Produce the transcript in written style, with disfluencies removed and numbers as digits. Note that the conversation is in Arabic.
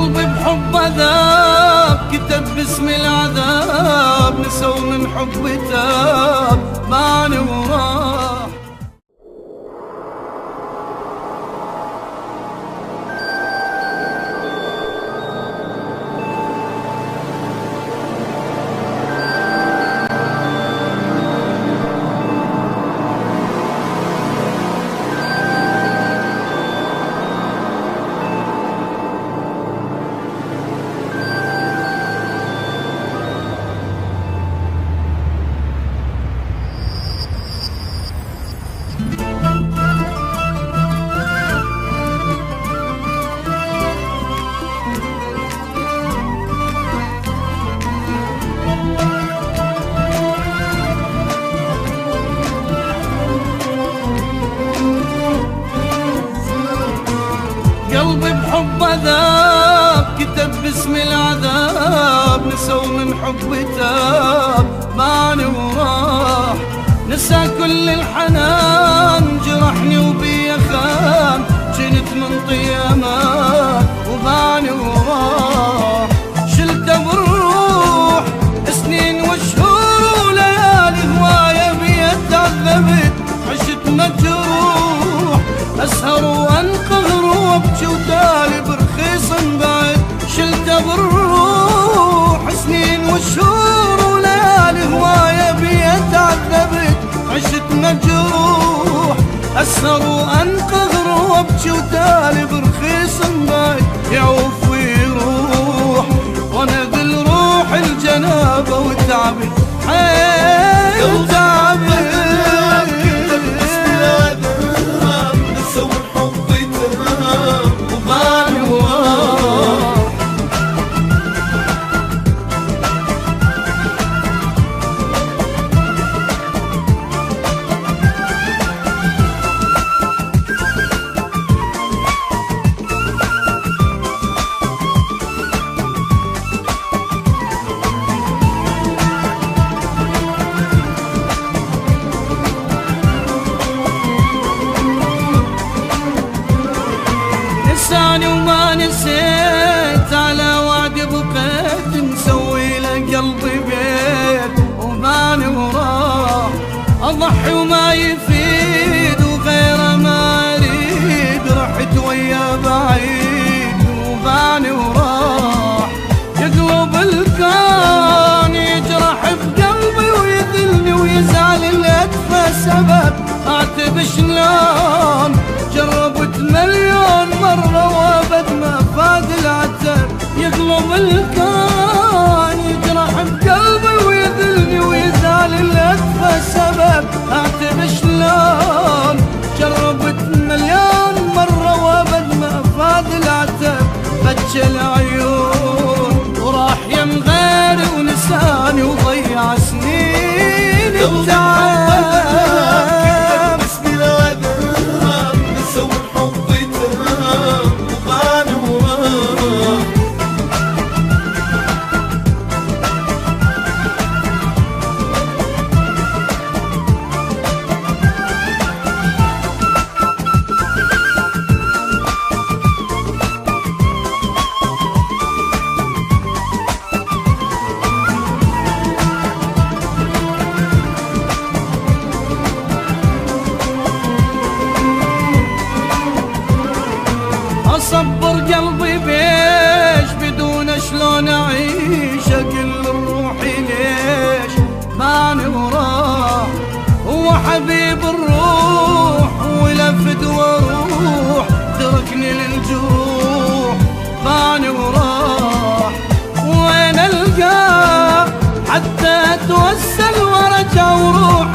قلبي بحب ذاب كتب باسم العذاب، نسوا من حب تاب معني وراح. قلبي بحب ذاب كتب باسم العذاب، نسوا من حب تاب معني وراح. نسى كل الحنان جرحني وبي خان، جنت من طيامات وباني وراح. شلته بالروح سنين وشهور وليالي، هواية بي تعذبت عشت مجروح. اسهر وانقهر وابكي وتالي برخيص بعد. شلته بالروح سنين وشهور وليالي، هواية بي تعذبت عشت مجروح. اسهر وانقهر وابكي وتالي برخيص بعد. يعوف ويروح وانا بالروح الجنابه وتعبت حيل تعبت. نساني وما نسيت، على وعد بقيت مسوي له قلبي بيت وماني وراح. اضحي وما يفيد وغيره ما اريد، رحت ويا بعيد وباني وراح. يقلب الكون يجرح بقلبي ويذلني ويزعل اللي ادفى سبب. اعتب شلون جربت مليون مرة وابد ما فاد العتب. يقلب الكون يجرح بقلبي ويذلني ويزعل اللي ادفى سبب. اعتب شلون جربت مليون مرة وابد ما فاد العتب. بكى العيون وراح يم غيري ونساني وضيع سنين التعب. اصبر قلبي بيش بدون شلون اعيش. اقل روحي ليش ماني وراه. هو حبيب الروح ولفت واروح، تركني للجروح ماني وراه. وين القاه حتى اتوسل وارجع وروح